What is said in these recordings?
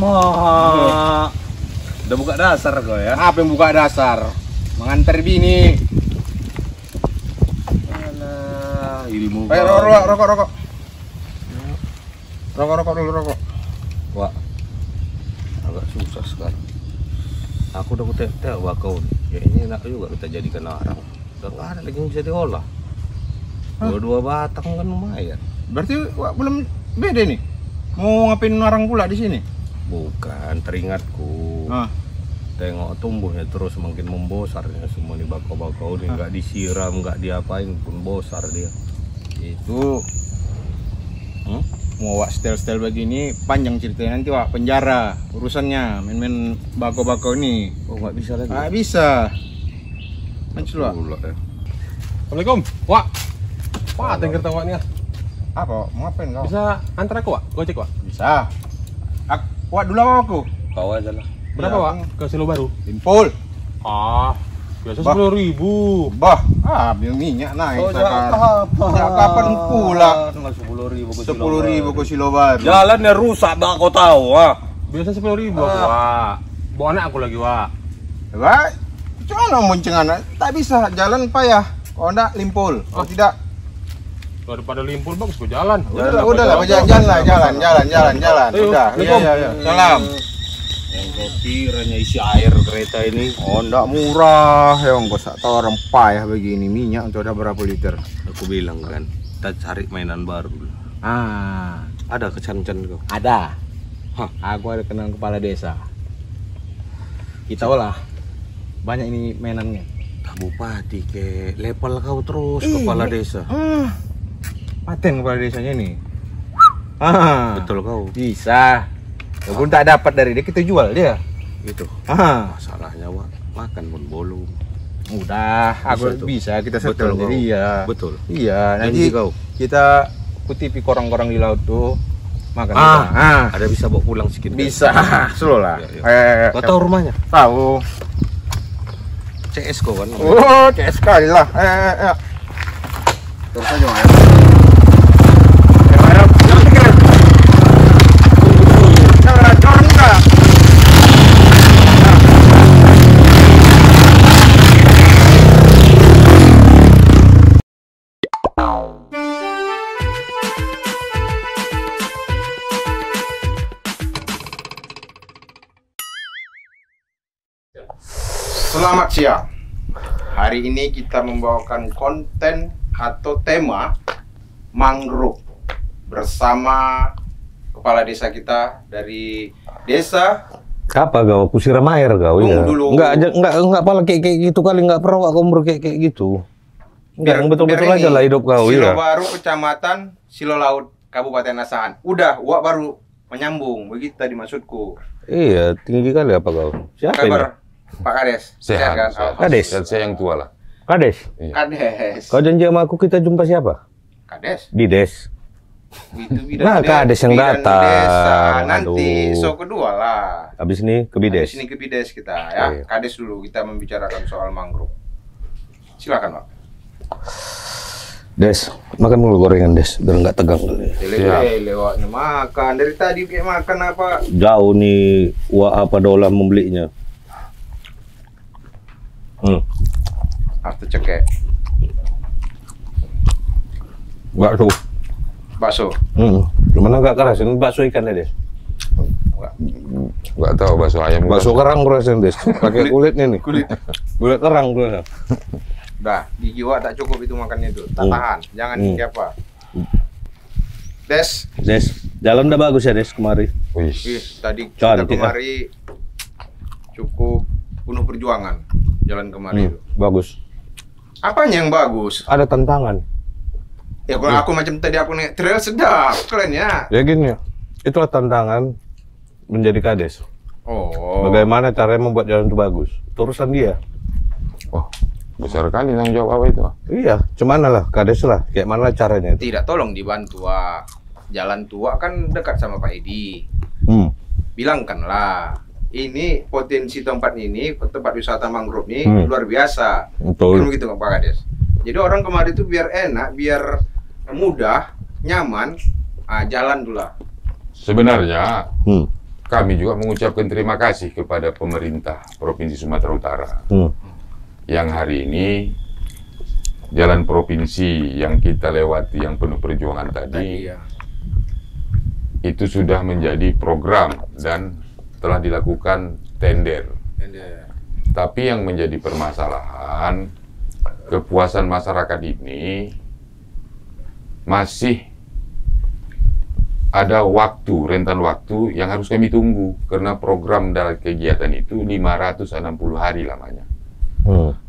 Mak. Udah buka dasar kau ya? Apa yang buka dasar? Mengantar bini. Alah, ilmu. Rokok. Rokok dulu, rokok. Wah, agak susah sekarang. Aku udah kutek-tek kau nih. Ya ini enak juga kita jadikan arang. Udah nggak ada lagi yang bisa diolah. Dua-dua batang kan lumayan. Berarti belum beda nih. Mau ngapain arang pula di sini? Bukan, teringatku. Tengok tumbuhnya terus makin membosarnya semua nih bakau-bakau nih, nggak disiram, nggak diapain pun bosar dia. Itu mau wak setel-setel begini panjang ceritanya, nanti wak penjara urusannya main-main bakau-bakau ini. Oh nggak bisa lagi? Nggak bisa. Mancul wak. Assalamualaikum, Wak. Wah, tinggal tahu nih. Apa? Mau ngapain kau? Bisa antar aku, Wak? Gojek, Wak? Bisa. Wak dulu sama aku. Kau aja lah. Berapa, Ya, Wak? Ke Silo Baru? Limpul. Ah, biasa Bah. 10.000. Bah, minyak naik Oh, sekarang. Ya, kapan pula? 10.000 10.000 ke Silo Baru. Jalannya rusak bang, kau tahu ah. Biasa 10.000 aku, Wak. Bawa anak aku lagi, Wak. Wak, cuma munceng anak. Tak bisa, jalan payah. Kalau enggak limpul, kalau tidak. Daripada limpul bagus ke jalan. Udah lah, jalan. Ayo, Udah, iya. Salam. Yang kau kiranya isi air kereta ini. Oh, enggak murah. Ya, kok sak tahu orang payah begini. Minyak untuk ada berapa liter? Aku bilang kan, kita cari mainan baru. Ada kecancan kau? Ada. Hah? Aku ada kenal kepala desa. Kita olah. Banyak ini mainannya. Kak Bupati ke level kau terus kepala desa. Paten kepala desanya nih. Betul kau. Bisa. Walaupun tak dapat dari dia, kita jual dia. Gitu. Ah, Masalahnya Wak, makan pun belum. udah. Aku Bisa tuh. bisa kita Betul, setel kau. jadi iya. Betul. Iya, Janji nanti kau. kita kutipi korang-korang di laut tuh makan Ah. kita. Ada bisa bawa pulang sedikit? Bisa. Slow lah. Iya. Kau tahu rumahnya? Tahu. CS kau kan? Oh, CS sekali lah. Terus aja Mak. Selamat siang. Hari ini kita membawakan konten atau tema mangrove bersama kepala desa kita dari desa. Apa kau? Aku siram air kau ya? Dulu. Enggak pala kayak gitu kali, enggak pernah kau umur kayak gitu. Enggak, yang betul-betul aja lah hidup kau Silo ya. Baru, Kecamatan Silo Laut, Kabupaten Asahan. Udah, Wak baru menyambung. Begitu tadi maksudku. Iya, tinggi kali apa kau? Siapa ini? Kabar Pak Kades? Sehat. kan? Kades. Dan saya yang tua lah. Kades. Kades. Kau janji sama aku kita jumpa siapa? Kades. Di Des. Itu Nah, Kades yang bidan datang. desa. Nanti Aduh. so kedua lah. Habis ini ke Bides. Habis ini ke Bides kita ya. Iya. Kades dulu kita membicarakan soal mangrove. Silakan, Pak. Des, makan dulu gorengan Des, biar nggak tegang kali. Lewatnya makan. Dari tadi kayak makan apa? Jauh nih, apa dolar membelinya. Harta cekek. Bakso. Bakso. Gimana nggak keras? Ini bakso ikan ya Des. Nggak tahu bakso ayam. Bakso kerang kerasin Des. Pakai kulitnya nih. Kulit kerang kerasa. Udah, gigi Wak tak cukup itu makannya itu. Tak tahan. Jangan siapa. Des. Des, jalan udah bagus ya Des kemari. Wih. Tadi kita Cantik, kemari cukup penuh perjuangan. Jalan kemari itu. Bagus. Apanya yang bagus? Ada tantangan. Ya kalau aku macam tadi aku naik trail sedap, keren ya. Ya gini, itulah tantangan menjadi kades. Oh. Bagaimana caranya membuat jalan itu bagus? Urusan dia. Wah, besar kali tanggung jawab apa itu. Iya, cuman lah kades lah. Kayak mana caranya itu? Tidak, tolong dibantu, Wak. Jalan tua kan dekat sama Pak Edi. Bilangkanlah, ini potensi tempat ini, tempat wisata mangrove ini luar biasa. Betul. Kan begitu Pak Kades. Jadi orang kemarin itu biar enak, biar mudah, nyaman, jalan dulu lah. Sebenarnya kami juga mengucapkan terima kasih kepada pemerintah Provinsi Sumatera Utara yang hari ini jalan provinsi yang kita lewati yang penuh perjuangan tadi ya. itu sudah menjadi program dan telah dilakukan tender. Tapi yang menjadi permasalahan, kepuasan masyarakat ini masih ada waktu, rentan waktu yang harus kami tunggu. Karena program dari kegiatan itu 560 hari lamanya.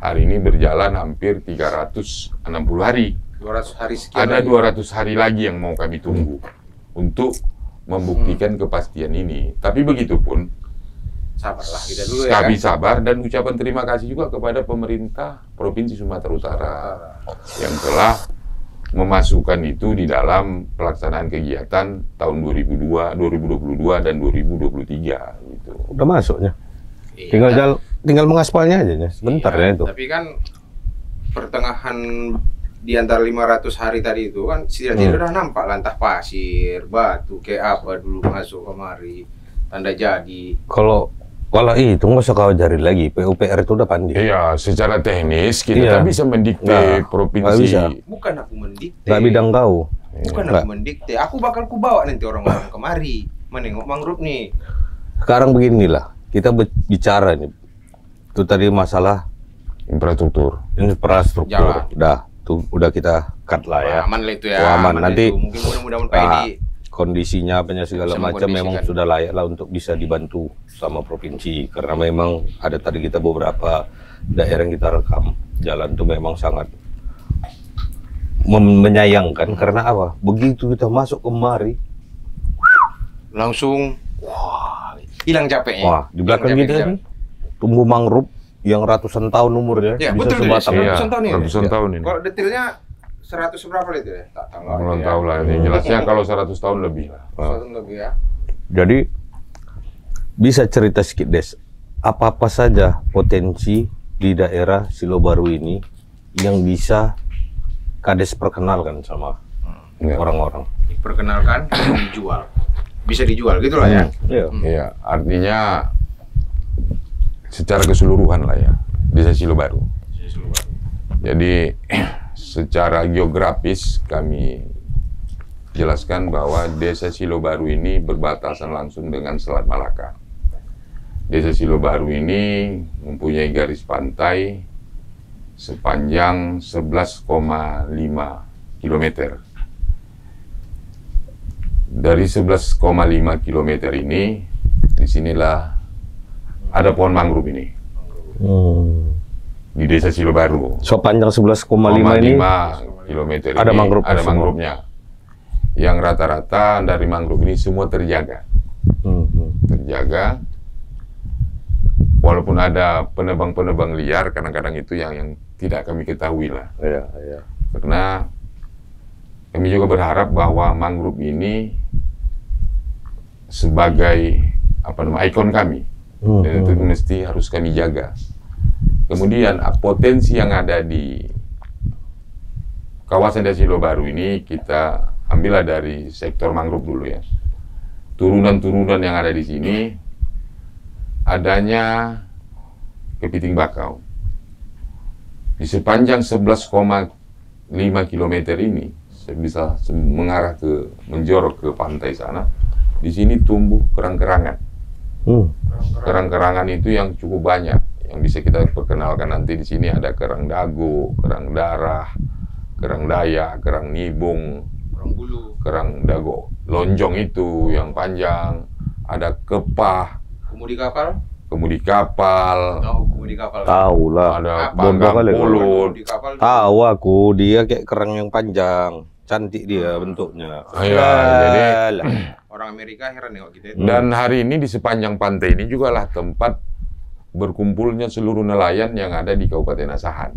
Hari ini berjalan hampir 360 hari. 200 hari sekian. Ada 200 hari lagi yang mau kami tunggu untuk membuktikan kepastian ini. Tapi begitupun, sabarlah kita dulu ya. kami sabar dan ucapan terima kasih juga kepada pemerintah Provinsi Sumatera Utara yang telah memasukkan itu di dalam pelaksanaan kegiatan tahun 2022 dan 2023 gitu. Udah masuknya. Iya, Tinggal mengaspalnya aja ya. Sebentar iya, ya itu. Tapi kan pertengahan di antara 500 hari tadi itu kan tidak udah nampak lantah pasir, batu, kayak apa dulu masuk kemari, tanda jadi. Kalau itu nggak usah kau ajarin lagi. PUPR itu udah pandai. Iya, secara teknis kita Iya. tak bisa mendikte Nggak provinsi. bisa. Bukan aku mendikte. Nggak bidang kau. Bukan Nggak. aku mendikte. Aku bakal kubawa nanti orang-orang kemari menengok mangrove nih. Sekarang beginilah. Kita bicara nih. Itu tadi masalah Infrastruktur. infrastruktur. Jalan. Udah kita cut lah ya. Aman lah itu ya. Oh, aman. Nanti itu. Mungkin mudah-mudahan Pak Edi kondisinya apanya segala Bisa macam memang mengkondisikan. sudah layak lah untuk bisa dibantu sama provinsi, karena memang ada tadi kita beberapa daerah yang kita rekam jalan tuh memang sangat menyayangkan. Karena apa, begitu kita masuk kemari, langsung hilang capeknya. di belakang Hilang kita capek ini tumbuh mangrove yang ratusan tahun umurnya, Ya, bisa betul, sebatang. Des. Iya, Ratusan tahun ini. ratusan Iya. tahun ini. Kalau detailnya 100 berapa itu ya? Tak tahu. Belum tahu lah ini. Jelasnya kalau 100 tahun lebih lah. 100 lebih ya. Jadi bisa cerita sedikit Des, apa-apa saja potensi di daerah Silo Baru ini yang bisa Kades perkenalkan sama Iya. orang-orang. Diperkenalkan, dijual. Bisa dijual gitu lah ya. Iya. Iya, artinya secara keseluruhan lah ya, Desa Silo Baru. Jadi secara geografis kami jelaskan bahwa Desa Silo Baru ini berbatasan langsung dengan Selat Malaka. Desa Silo Baru ini mempunyai garis pantai sepanjang 11,5 km. Dari 11,5 km ini, disinilah ada pohon mangrove ini di Desa Silo Baru. So panjang 11,5 ini km ada ini mangrove ada semua. mangrove-nya. Yang rata-rata dari mangrove ini semua terjaga. Terjaga. Walaupun ada penebang-penebang liar, kadang-kadang itu yang tidak kami ketahui lah. Iya, iya. Karena kami juga berharap bahwa mangrove ini sebagai ikon kami. Dan itu mesti harus kami jaga. Kemudian potensi yang ada di kawasan Desa Silo Baru ini kita ambillah dari sektor mangrove dulu ya. Turunan-turunan yang ada di sini adanya kepiting bakau. Di sepanjang 11,5 km ini bisa mengarah ke menjorok ke pantai sana. Di sini tumbuh kerang-kerangan. Kerang-kerangan itu yang cukup banyak. Yang bisa kita perkenalkan nanti di sini ada kerang dago, kerang darah, kerang dayak, kerang nibung, Orang bulu. kerang dago lonjong itu yang panjang, ada kepah, Kemudi kapal? kemudi kapal, Tahu kemudi kapal. Tahu lah. ada Apa? Bondo kali panggang kalau pulut. Kemudi kapal. Tahu aku, dia kayak kerang yang panjang, cantik dia bentuknya. Iya, jadi Alah. Orang Amerika heran nengok kita itu. dan hari ini di sepanjang pantai ini juga lah tempat berkumpulnya seluruh nelayan yang ada di Kabupaten Asahan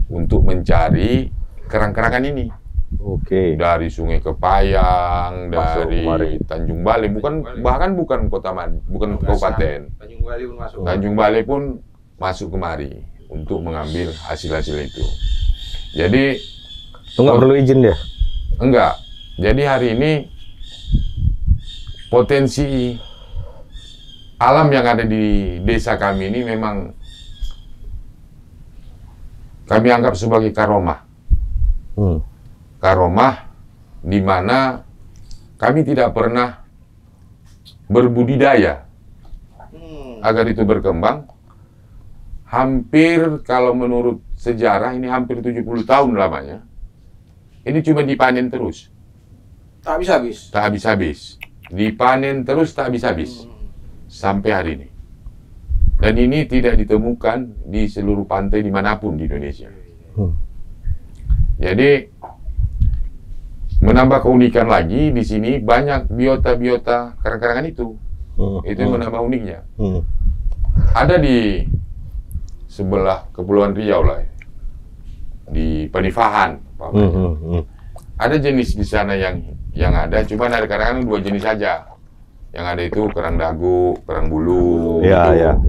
untuk mencari kerang-kerangan ini. Oke. Dari Sungai Kepayang, Masuk dari kemari. Tanjung Balai, bahkan bukan kota bukan kabupaten. Tanjung Bali pun masuk. Tanjung Balai pun masuk kemari untuk mengambil hasil-hasil itu. Jadi Itu nggak perlu izin dia. enggak. Jadi hari ini potensi alam yang ada di desa kami ini memang kami anggap sebagai karomah. Karomah di mana kami tidak pernah berbudidaya agar itu berkembang. Hampir kalau menurut sejarah ini hampir 70 tahun lamanya. Ini cuma dipanen terus. Tak habis-habis. Tak habis-habis. Dipanen terus tak habis-habis. Sampai hari ini. Dan ini tidak ditemukan di seluruh pantai dimanapun di Indonesia. Jadi menambah keunikan lagi di sini banyak biota-biota karang-karangan itu. Itu yang menambah uniknya. Ada di sebelah Kepulauan Riau lah, di Penifahan. Ada jenis di sana yang ada, cuma ada kadang-kadang 2 jenis saja. Yang ada itu kerang dagu, kerang bulu. Iya.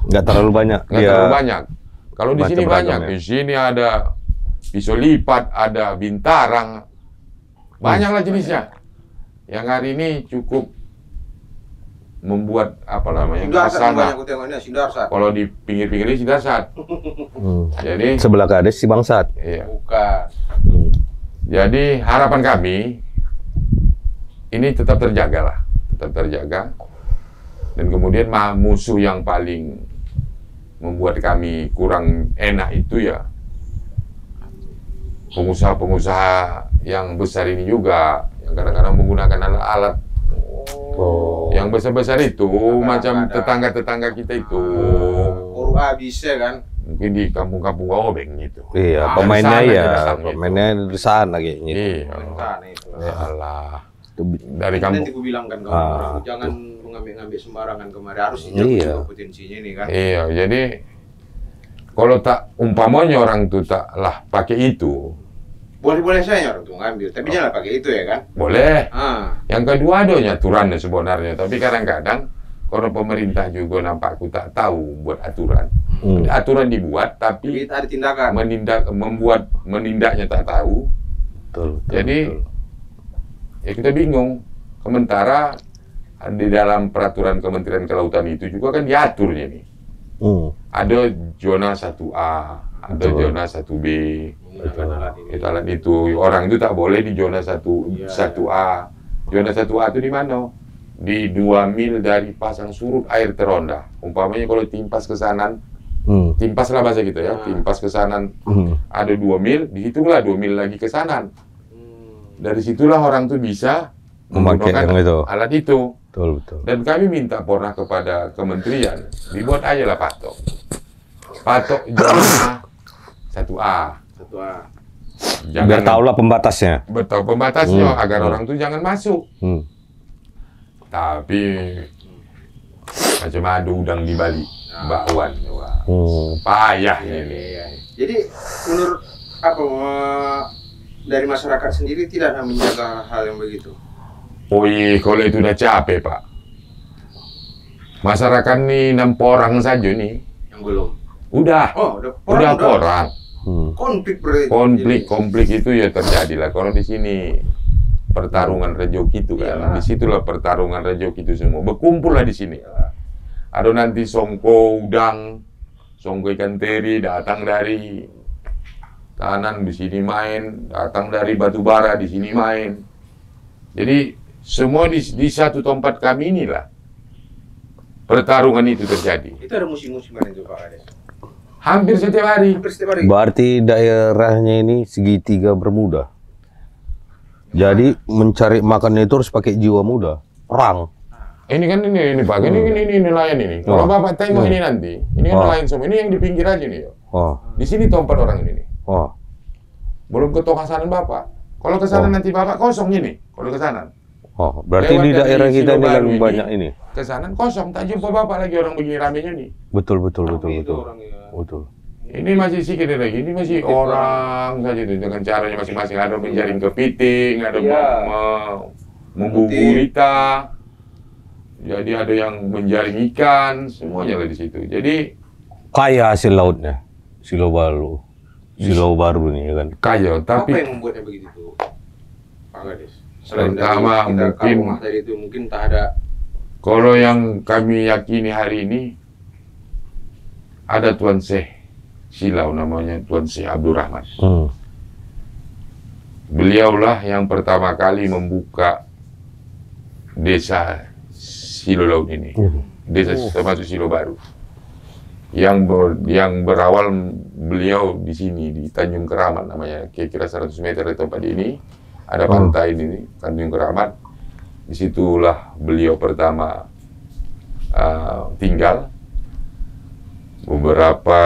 Nggak terlalu banyak. Nggak terlalu banyak. Kalau di sini banyak. Ya. Di sini ada pisau lipat, ada bintarang. Banyaklah jenisnya. Yang hari ini cukup membuat apa namanya? Sindarsat, aku tengok ini sindarsat. Kalau di pinggir-pinggir ini sindarsat. Jadi Sebelah kades si bangsat. iya. Bukan. Jadi harapan kami ini tetap terjaga lah, tetap terjaga. Dan kemudian musuh yang paling membuat kami kurang enak itu ya pengusaha-pengusaha yang besar ini juga, yang kadang-kadang menggunakan alat-alat yang besar-besar itu, macam tetangga-tetangga kita itu. Uruk habis ya kan. Mungkin di kampung-kampung obeng gitu. Iya, Dari pemainnya sana ya, dia datang pemainnya di sana kayaknya. Iya. Sana itu. Alah. Dari Nanti kampung. aku bilang kan kamu jangan mengambil sembarangan kemari, harus Iya. potensinya ini kan. Iya, jadi kalau tak umpamanya orang tuh tak lah pakai itu, Boleh-boleh saya orang tuh ngambil, tapi jangan pakai itu ya kan. boleh. Ah. Yang kedua ada aturannya sebenarnya, tapi kadang-kadang kalau pemerintah juga nampakku tak tahu buat aturan. Aturan dibuat, tapi Kita ada tindakan. menindaknya tak tahu. Betul. Jadi ya kita bingung. Sementara di dalam peraturan Kementerian Kelautan itu juga kan diaturnya nih. Ada zona 1A, ada zona 1B. Alat itu orang itu tak boleh di zona 1A. Zona 1A itu di mana? Di 2 mil dari pasang surut air terondah. Umpamanya kalau timpas ke kanan, timpas lah bahasa kita ya, timpas ke kanan ada 2 mil, disitulah 2 mil lagi ke kanan. Dari situlah orang tuh bisa Memakai yang menggunakan itu. alat itu. Betul. Dan kami minta pernah kepada kementerian, dibuat aja lah patok. Patok zona 1A. Biar tahulah pembatasnya. Betul pembatasnya agar orang tuh jangan masuk. Tapi macam ada udang di Bali, bakwan. Wah, payah ini. Jadi menurut apa dari masyarakat sendiri tidak ada menjaga hal yang begitu? Oh iya, kalau itu udah capek Pak. Masyarakat nih 6 orang saja nih. Yang belum. Udah. Oh, udah orang. Konflik itu ya terjadi lah. Kalau di sini pertarungan rezeki itu kan, disitulah pertarungan rezeki itu semua. Berkumpul lah di sini. Ada nanti songko udang, songko ikan teri datang dari kanan di sini main, datang dari batu bara di sini main. Jadi semua di satu tempat kami inilah pertarungan itu terjadi. Itu ada musim-musim kan itu Pak Kades? Hampir setiap hari. Berarti daerahnya ini segitiga bermuda. Jadi mencari makannya itu harus pakai jiwa muda. Perang. Ini kan ini Pak, ini nelayan ini. Kalau Bapak tengok ini nanti, ini kan nelayan semua. Ini yang di pinggir aja nih. Di sini tempat orang ini nih. Belum ke kasanan Bapak. Kalau ke sana nanti Bapak kosong ini. Kalau ke sana. Berarti di daerah kita ini lebih banyak ini. Ke sana kosong, tak jumpa Bapak lagi orang begini ramenya nih. Betul. Ini masih sedikit lagi, ini masih orang saja itu dengan caranya masing-masing. Ada menjaring kepiting, ada memburu gurita, jadi ada yang menjaring ikan, semuanya lah di situ. Jadi kaya hasil lautnya, Silau Baru nih kan. Kaya, tapi apa yang membuatnya begitu, Pak Kades? Selain pertama dari kita mungkin rumah tadi itu mungkin tak ada Kalau yang kami yakini hari ini ada Tuan Syekh Silau, namanya Tuan Syekh Abdurrahman. Beliaulah yang pertama kali membuka desa Silo Laut ini, desa termasuk Silo Baru. Yang berawal beliau di sini di Tanjung Keramat, namanya kira-kira 100 meter dari tempat ini ada pantai ini Tanjung Keramat. Disitulah beliau pertama tinggal. Beberapa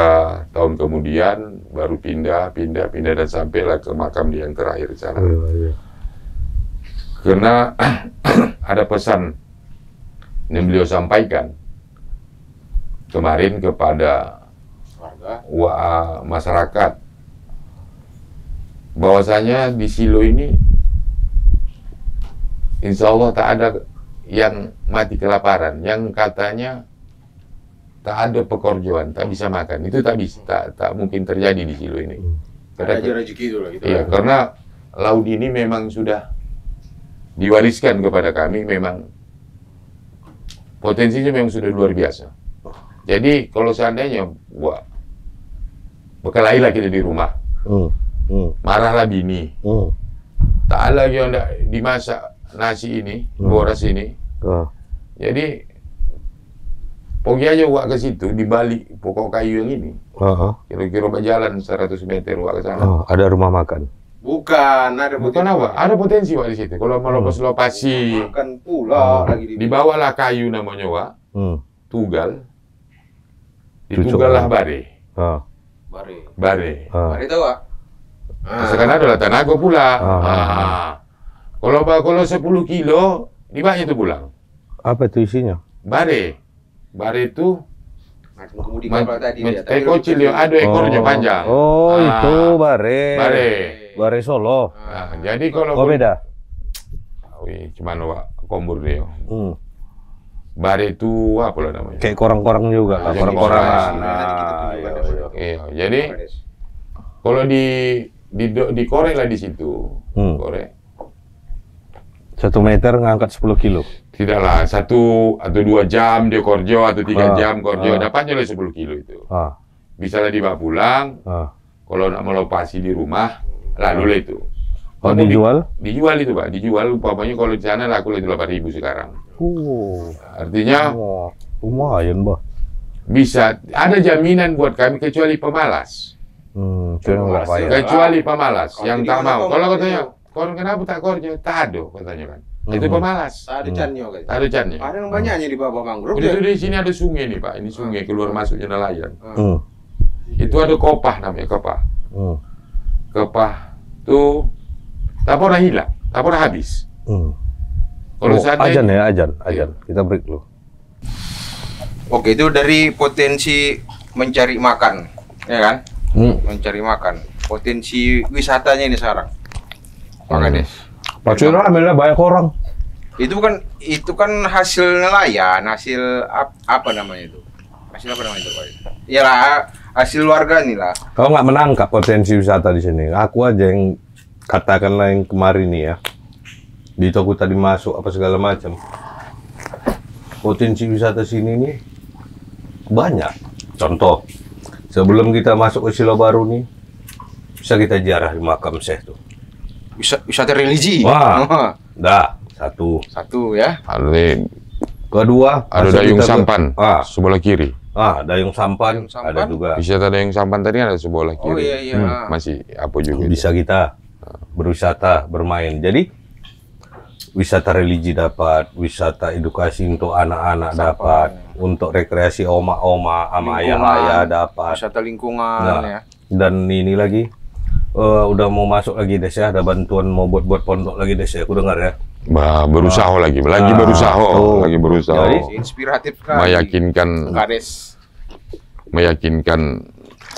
tahun kemudian baru pindah dan sampailah ke makam dia yang terakhir di sana. Karena ada pesan yang beliau sampaikan kemarin kepada masyarakat, bahwasanya di Silo ini insya Allah tak ada yang mati kelaparan, yang katanya tak ada pekerjaan, tak bisa makan, itu tak bisa, tak mungkin terjadi di Silo ini. Ada aja rezeki itu lah. Iya, karena laut ini memang sudah diwariskan kepada kami, memang potensinya memang sudah luar biasa. Jadi kalau seandainya berkelahilah kita di rumah, marahlah bini, tak ada lagi yang dimasak nasi ini, boras ini. Jadi pergi aja ke situ, di balik pokok kayu yang ini. Kira-kira berjalan 100 meter ke sana. Ada rumah makan. Bukan, ada Bukan apa? Ada potensi di situ. Kalau mau lokasi makan pula lagi dibawalah kayu namanya tugal. Ditugal lah bare. Bare tahu Pak? Sekarang adalah Tanago pula. Kalau 10 kilo, di mana itu pulang? Apa itu isinya? Bare itu Kemudi kapal tadi dia. kecil yang ada ekornya panjang. Itu bare. Bare Solo. Jadi kalau beda. Cuman kombur dia. Bare itu apa lah namanya? Kayak korang-korang juga lah, korang-korangan. Iya, jadi kalau dikorek lah di situ, korek. 1 meter ngangkat 10 kilo. Tidaklah, 1 atau 2 jam dia korjo atau 3 jam korjo, dapatnya lah 10 kilo itu. Bisa lah dibawa pulang. Kalau nak melepasi di rumah, lalu lah itu. Kalau dijual? Dijual itu Pak, dijual umpamanya kalau di sana laku lah itu 8.000 sekarang. Artinya lumayan Bah. Bisa, ada jaminan buat kami kecuali pemalas. Kecuali pemalas yang tak mau. Kalau katanya, kenapa tak korjo? Tak ada katanya kan. Itu pemalas. Ada cannya kan? Ada cannya. Ada yang banyaknya di bawah mangrove. Itu di sini ada sungai nih Pak. Ini sungai keluar masuknya nelayan. Itu ada kopah namanya kopah. Kopah tuh tak pernah hilang, tak pernah habis. Kalau ajan. Kita break dulu. Oke, itu dari potensi mencari makan, ya kan? Mencari makan. Potensi wisatanya ini sekarang. Pak Kades. Pasti ramai lah, banyak orang. Itu kan hasil nelayan, hasil apa namanya itu? Hasil apa namanya itu, Pak? Iyalah, hasil warga nih lah. Kau nggak menangkap potensi wisata di sini. Aku aja yang katakanlah yang kemarin nih ya. Di toko tadi masuk apa segala macam. Potensi wisata sini nih banyak. Contoh, sebelum kita masuk ke Silo Baru nih, bisa kita ziarah di makam Syekh tuh. Wisata religi. Wah, satu ya. Kedua, ada Dayung Sampan sebelah kiri. Dayung Sampan ada juga. Wisata Dayung Sampan tadi ada sebelah kiri. Oh iya. Masih apa juga. Bisa kita berwisata, bermain. Jadi wisata religi dapat, wisata edukasi untuk anak-anak dapat, untuk rekreasi oma-oma sama ayah-ayah dapat. Wisata lingkungan ya. Dan ini lagi udah mau masuk lagi Des ya, ada bantuan mau buat pondok lagi Des ya, aku dengar ya. Berusaha lagi berusaha. Jadi, inspiratif sekali. Meyakinkan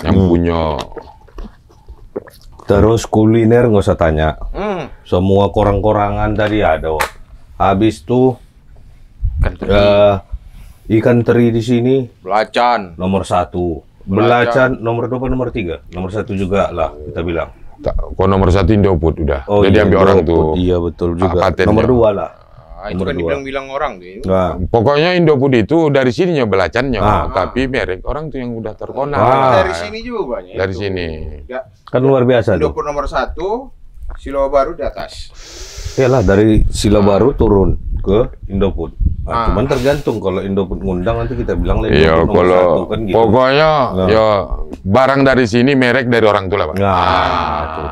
yang punya. Terus kuliner nggak usah tanya, semua korang-korangan tadi ada. Habis tuh ikan teri di sini belacan nomor 1, belacan nomor 2 nomor 3, nomor 1 juga lah kita bilang. Kok nomor 1 Indoput udah. Oh, jadi iya, ambil orang tuh. Iya betul juga. Patennya. Nomor 2 lah. itu kan dibilang-bilang orang tuh. Nah, Pokoknya Indofood itu dari sininya belacannya, Ah. tapi merek orang tuh yang udah terkenal. Ah. Dari sini juga banyak. Dari itu. sini. Ya, kan luar biasa tuh. Indofood nomor 1, Silo Baru di atas. Iyalah dari Sila Baru turun ke Indofood. Ah. Cuman tergantung kalau Indofood ngundang nanti kita bilang lah Iya, Indofood nomor kalau 1 kan gitu. pokoknya Nah. ya barang dari sini, merek dari orang tua lah, Pak. Nah, tuh.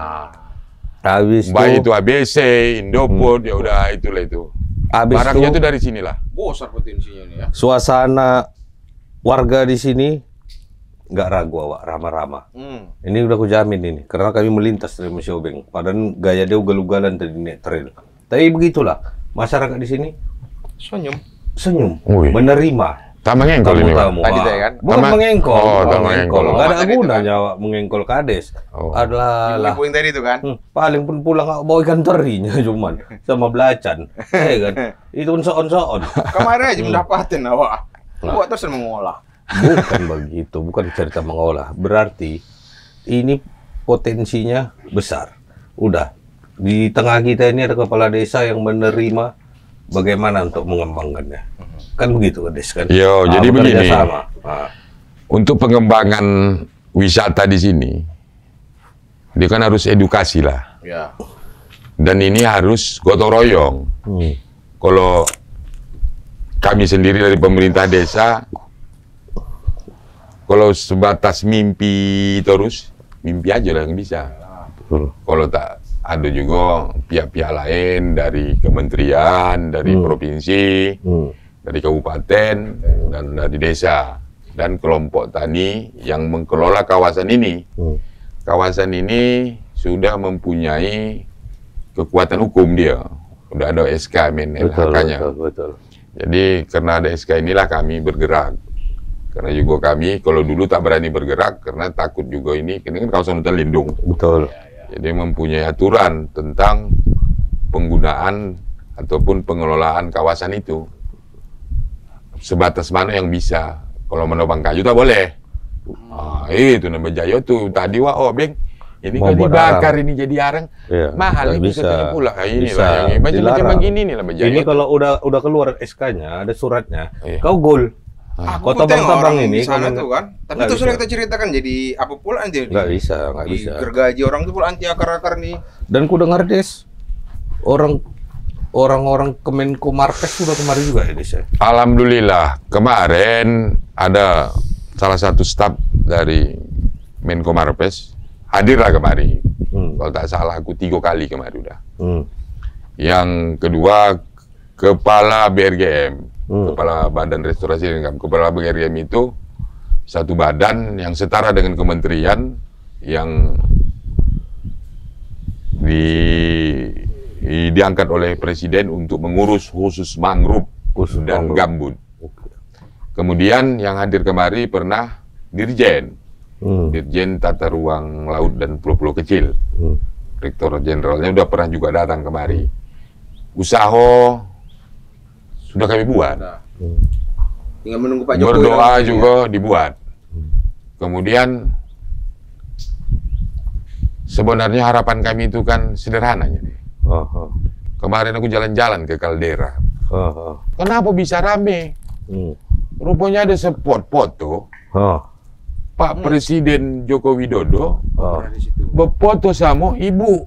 Habis Baik itu tuh, ABC, Indofood, ya udah itulah itu. habis Barangnya tuh tuh dari sinilah. Besar potensinya nih ya. suasana warga di sini nggak ragu awak, ramah-ramah. Ini udah aku jamin ini, karena kami melintas dari Mesyobeng. Padahal gaya dia ugal-ugalan tadi naik trail. Tapi begitulah, masyarakat di sini senyum, Wih. menerima Tak mengengkol ini, Pak. tamu-tamu. Tadi teh kan? Bukan Sama- mengengkol, Oh, bukan tak mengengkol. mengengkol. Nggak ada Tadi itu gunanya awak mengengkol kades. Oh. Adalah lah. Ibu yang tadi itu kan? Paling pun pulang awak bawa ikan terinya cuman sama belacan. Kan? Itu on-on. Kemarin aja mendapatin awak. Buat terus mengolah. Bukan begitu, bukan cerita mengolah. Berarti ini potensinya besar. Udah di tengah kita ini ada kepala desa yang menerima bagaimana untuk mengembangkannya. Kan begitu, Des kan? Yo, jadi bekerja begini. sama. Nah, Untuk pengembangan wisata di sini, dia kan harus edukasi lah. Ya. Dan ini harus gotong royong. Kalau kami sendiri dari pemerintah desa, kalau sebatas mimpi terus, mimpi aja lah yang bisa. betul. Kalau tak ada juga pihak-pihak lain dari kementerian, dari provinsi, dari kabupaten, dan dari desa, dan kelompok tani yang mengelola kawasan ini. Kawasan ini sudah mempunyai kekuatan hukum dia, sudah ada SK LHK-nya. Betul. Jadi karena ada SK inilah kami bergerak. Karena juga kami kalau dulu tak berani bergerak karena takut juga ini kan kawasan hutan lindung. Betul. Jadi mempunyai aturan tentang penggunaan ataupun pengelolaan kawasan itu. Sebatas mana yang bisa. Kalau menobang kayu tak boleh. Itu nama Jayo tuh tadi Beng. Ini Mau kalau buat dibakar arang. ini jadi arang. Iya, Mahal nggak ini bisa. katanya pula. Ini Bisa, lah yang macam-macam dilarang. begini nih lah Jayo. Ini kalau udah keluar SK-nya, ada suratnya, Iya. kau gol. Aku Kota tengok Bang-Tabang orang ini di sana kalau tuh kan. Tapi nggak itu sudah bisa. kita ceritakan jadi apa pula nanti? Nggak bisa. Gergaji orang tuh pula anti akar-akar nih. Dan ku dengar Des, orang-orang Kemenko Marves sudah kemarin juga ya Des ya? Alhamdulillah kemarin ada salah satu staf dari Menko Marves hadirlah kemari. Kalau tak salah aku 3 kali kemarin udah. Yang kedua kepala BRGM, kepala Badan Restorasi dan Gambut. Kepala BRGM itu satu badan yang setara dengan kementerian yang diangkat oleh Presiden untuk mengurus khusus mangrove dan gambut. Kemudian yang hadir kemari pernah Dirjen, Dirjen Tata Ruang Laut dan Pulau-Pulau Kecil. Rektor Jenderalnya udah pernah juga datang kemari. Usaha sudah kami buat. Tinggal menunggu Pak Jokowi. Berdoa langsung, juga dibuat. Kemudian sebenarnya harapan kami itu kan sederhananya. Kemarin aku jalan-jalan ke kaldera. Kenapa bisa rame? Rupanya ada spot foto Pak Presiden Joko Widodo ya. Di situ. berfoto sama ibu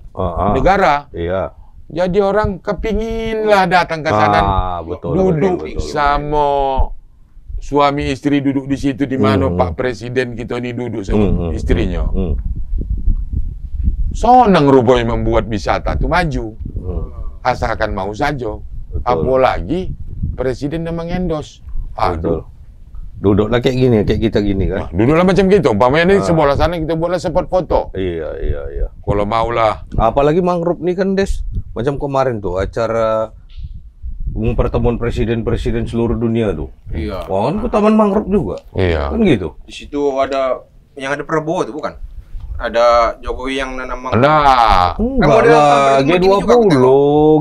negara. Iya. Jadi orang kepingin lah datang ke sana, duduk sama suami istri duduk di situ di mana Pak Presiden kita ini duduk sama istrinya. Senang rupanya membuat wisata itu maju. Asalkan mau saja. Apalagi Presiden yang mengendos. Aduh. Duduklah kayak gini, kayak kita gini kan. Duduklah macam gitu. Umpamanya ini sebelah sana kita buatlah spot foto. Iya. Kalau maulah. Apalagi mangrove nih kan Des, macam kemarin tuh acara pertemuan presiden-presiden seluruh dunia tuh. Iya. Wah, kan ke taman mangrove juga. Iya. Kan gitu. Di situ ada yang ada Prabowo tuh bukan? Ada Jokowi yang nanam mangrove. Nah, Enggak model lah, tampil begini juga aku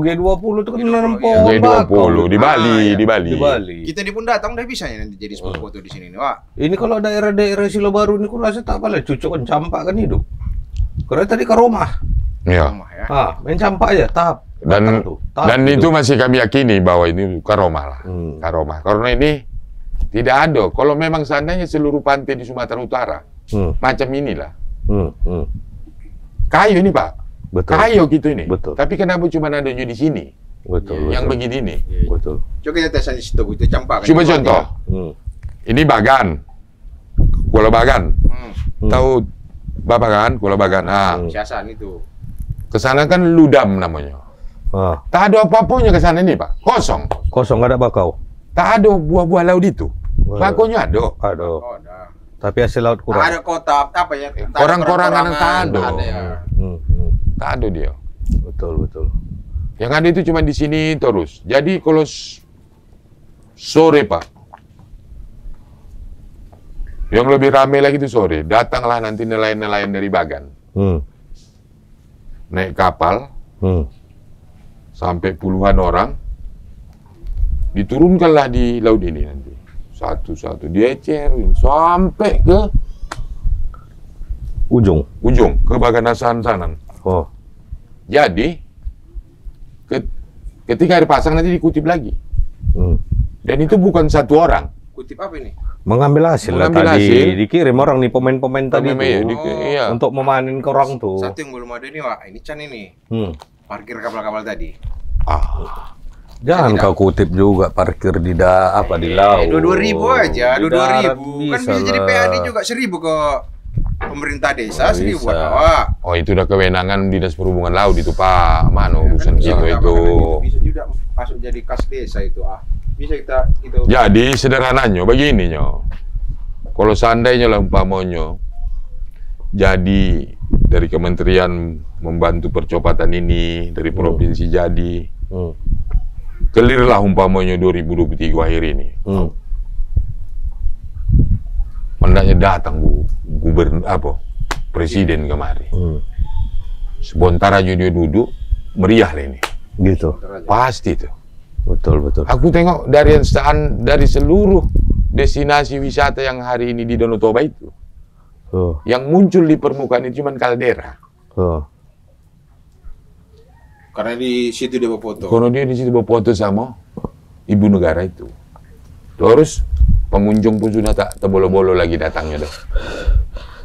G20 itu kan nanam pohon G20 bakau. di Bali, iya. di Bali. Di Bali. Kita di pun datang udah bisa ya nanti jadi spot foto di sini nih, Pak. Ini kalau daerah-daerah Silo Baru ini aku rasa tak apalah, cucuk kan campak kan hidup. Karena tadi ke rumah. Iya. Rumah ya. Main campak aja, tahap. Batal tuh. Dan itu masih kami yakini bahwa ini karomah lah. Karomah. Karena ini tidak ada. Kalau memang seandainya seluruh pantai di Sumatera Utara macam inilah. Kayu ini Pak. Betul. Kayu gitu ini. Betul. Tapi kenapa cuma adanya di sini? Betul. Yang begini nih. Betul. Coba kita tes di situ, itu campak. Coba contoh. Ini Bagan. Kuala Bagan. Tahu Bapak kan? Kuala Bagan. Nah, Siasan itu. kesana kan Ludam namanya. Tak ada apa-apanya ke sana ini, Pak. Kosong. Kosong, nggak ada bakau. Tak ada buah-buah laut itu. Bakonya ada. Ada. Oh, ada. Tapi hasil laut kurang. Ada kota apa ya? Korang-korangan tak ada. Ya. Tak ada dia. Betul, betul. Yang ada itu cuma di sini terus. Jadi kalau sore, Pak, yang lebih ramai lagi itu sore. Datanglah nanti nelayan-nelayan dari Bagan. Naik kapal. Sampai puluhan orang. Diturunkanlah di laut ini nanti. Satu-satu. Diecerin. Sampai ke Ujung. ke Baganasan sana. Jadi, ketika ada pasang nanti dikutip lagi. Dan itu bukan satu orang. Kutip apa ini? Mengambil hasil lah Mengambil tadi. hasil. Dikirim orang nih pemain-pemain tadi tuh. Iya. Untuk memanen ke orang tuh. Satu yang belum ada ini, Wak. Ini Chan ini. Parkir kapal-kapal tadi. Jangan kau kutip juga parkir di di laut. 22.000 aja, Di darat 22.000. Kan bisa jadi PAD juga 1.000 ke pemerintah desa, 1.000 buat Wak. Oh, itu udah kewenangan Dinas Perhubungan Laut itu, Pak. Mana urusan Bisa gitu kita itu. makan, bisa juga masuk jadi kas desa itu. Bisa kita itu. Jadi sederhananya begini nyo. Kalau seandainya lah umpamanya jadi dari kementerian membantu percepatan ini dari provinsi jadi kelirlah umpamanya 2023 akhir ini. Hendaknya datang gubernur presiden kemari. Sebentar aja dia duduk meriah lah ini. Gitu. Pasti tuh. Betul, betul. Aku tengok dari seluruh destinasi wisata yang hari ini di Danau Toba itu, yang muncul di permukaan itu cuma kaldera. Karena di situ dia berfoto. Karena dia di situ berfoto sama ibu negara itu. Terus pengunjung pun sudah tak terbolo-bolo lagi datangnya dah.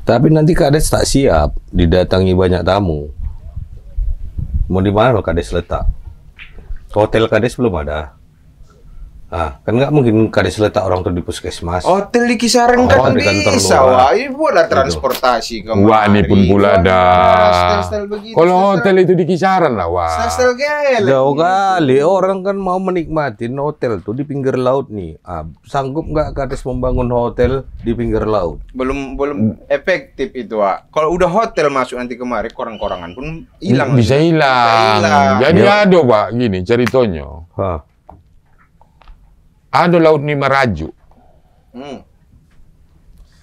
Tapi nanti Kades tak siap didatangi banyak tamu. Mau di mana Kades letak? Hotel Kades belum ada. Kan nggak mungkin Kades letak orang tuh di puskesmas. Hotel di kisaran kan di kantor bisa, lurah. Wak. Ini buatlah transportasi ke Wah, ini pun pula ada. Style-style begitu, Kalau style-style- hotel itu di kisaran lah, wah. Style gele. Jauh kali orang kan mau menikmatin hotel tuh di pinggir laut nih. Sanggup nggak Kades membangun hotel di pinggir laut? Belum efektif itu, Wak. Kalau udah hotel masuk nanti kemari, korang-korangan pun hilang. Bisa hilang. Jadi ada, Pak, gini ceritanya. Ada laut ni merajuk.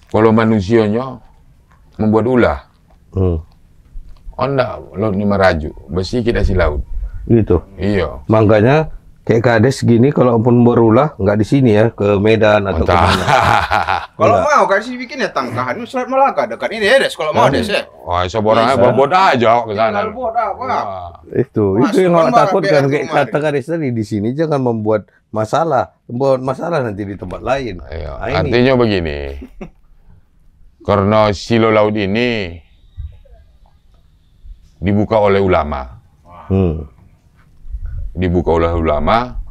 Kalau manusianya membuat ulah. Enggak, laut ni merajuk. Bersih kita si laut. Gitu. Iya. Makanya kayak Kades gini kalau pun berulah nggak di sini ya, ke Medan atau ke mana. Kalau mau kan sih bikin ya tangkahan ini Selat Malaka dekat ini ya, Des. Kalau mau Des ya. Wah, seborangnya berbod aja ke sana. Buat apa? Itu Mas, yang kan nggak marah takutkan biar kayak kemarin. kata Kades tadi di sini jangan membuat masalah nanti di tempat lain. Iya. Nah, ini. Artinya begini. Karena silo laut ini dibuka oleh ulama. Dibuka oleh ulama,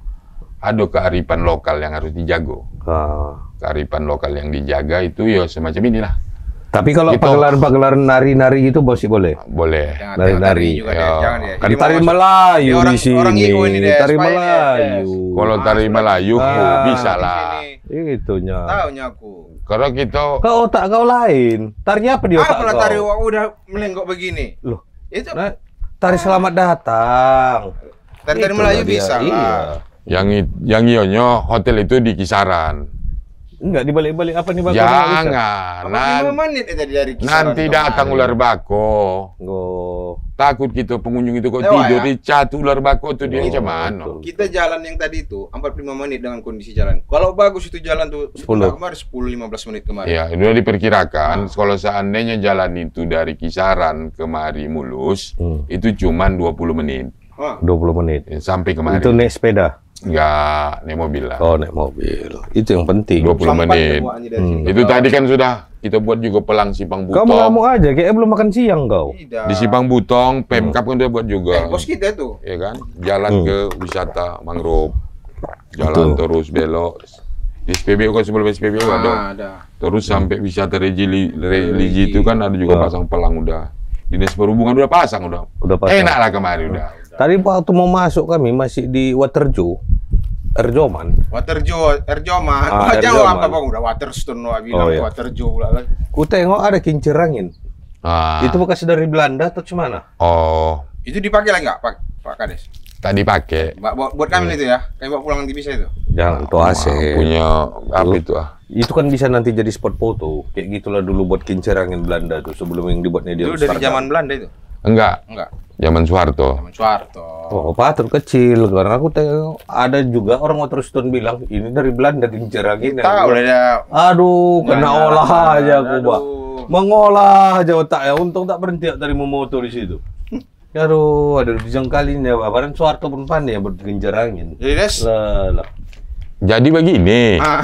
ada kearifan lokal yang harus dijaga. Kearifan lokal yang dijaga itu ya semacam inilah. Tapi kalau Gitu. pagelaran-pagelaran nari-nari itu masih boleh. Boleh. Jangan Nari-nari. juga, Ya. Des. Jangan ya. Kan Jadi tari mau masuk- Melayu Ya, orang- di sini. orang Ibo ini, Des. Tari Supaya, Melayu. Kalau tari Melayu bisa lah. Itunya. Tahunya aku. Kalau kita Kau otak kau lain. Tarinya apa di otak Apalah kau? tari Wak udah melenggok begini. Loh, Itu nah, tari selamat datang. tari Itulah Melayu dia. bisa Iya. lah. yang ionya hotel itu di kisaran. Enggak dibalik-balik apa nih Bang? Jangan. Apa 5 menit tadi dari kisaran Nanti kemari. datang ular bako. Takut kita pengunjung itu kok Lewat, tidur ya? di cat ular bako tuh dia Oh, macam mana? betul. Kita jalan yang tadi itu 45 menit dengan kondisi jalan. Kalau bagus itu jalan tuh 10. kemarin 10-15 menit kemarin. Ya, itu udah diperkirakan kalau seandainya jalan itu dari kisaran kemari mulus, itu cuma 20 menit. Wah. 20 menit. Sampai kemarin. Itu naik sepeda? Enggak, naik mobil lah. Oh, naik mobil. Itu yang penting. 20 Sampai menit. buahnya dari sini. Itu tadi kan sudah kita buat juga pelang Simpang Kamu Butong. ngamuk aja, kayaknya belum makan siang kau. Tidak. Di Simpang Butong, Pemkap kan udah buat juga. Bos kita tuh. Ya kan? Jalan ke wisata mangrove. Jalan terus belok. Di SPBU kan sebelum SPBU ada. Ada. Terus sampai wisata religi itu kan ada juga pasang pelang udah. Dinas Perhubungan udah pasang udah. Udah pasang. Enak lah kemarin udah. Tadi waktu mau masuk kami masih di Waterjo, Erjoman. Erjoman. Ah, Jauh Erjoman. apa bang? Udah Waterstone wah bilang Oh, iya. Waterjo lah. Ku tengok ada kincir angin. Ah. Itu bekas dari Belanda atau cemana? Oh, Itu dipakai lagi nggak Pak Kades? tadi pakai. Buat kami itu ya. Kami bawa pulang nanti bisa itu. Jangan tuh AC. Punya apa itu ah? Itu kan bisa nanti jadi spot foto. Kayak gitulah dulu buat kincir angin Belanda tuh sebelum yang dibuatnya dia. Itu dari zaman Belanda itu. Enggak, Enggak. zaman Soeharto. Zaman Soeharto. Oh, patut kecil karena aku tengok ada juga orang Waterstone bilang ini dari Belanda kincir angin. Tahu lah ada. Aduh, kena Nah, olah aja aku, aduh. Pak. Mengolah aja otaknya. Untung tak berhenti tadi memoto di situ. Aduh, ada dijangkalin ya, Pak. Padahal Soeharto pun pandai ya buat kincir angin. Jadi Des. Lah. Jadi begini, Ah.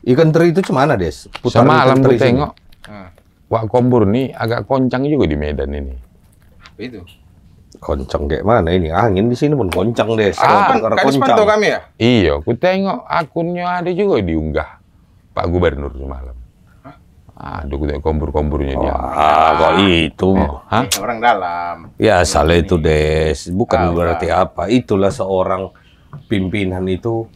Ikan teri itu cemana, Des? Putaran semalam ikan gue teri sini. tengok Ah. Wak Kombur nih agak koncang juga di Medan ini. Apa itu? Koncang kayak mana ini? Angin di sini pun koncang, Des. Kan Perkara Kades pantau kami ya? Iya, ku tengok akunnya ada juga diunggah Pak Gubernur semalam. Aduh, ku tengok kombur-komburnya dia. Ah, kok itu. Hah? Orang dalam. Ya, salah itu, Des. Bukan Ah, berarti apa. Itulah seorang pimpinan itu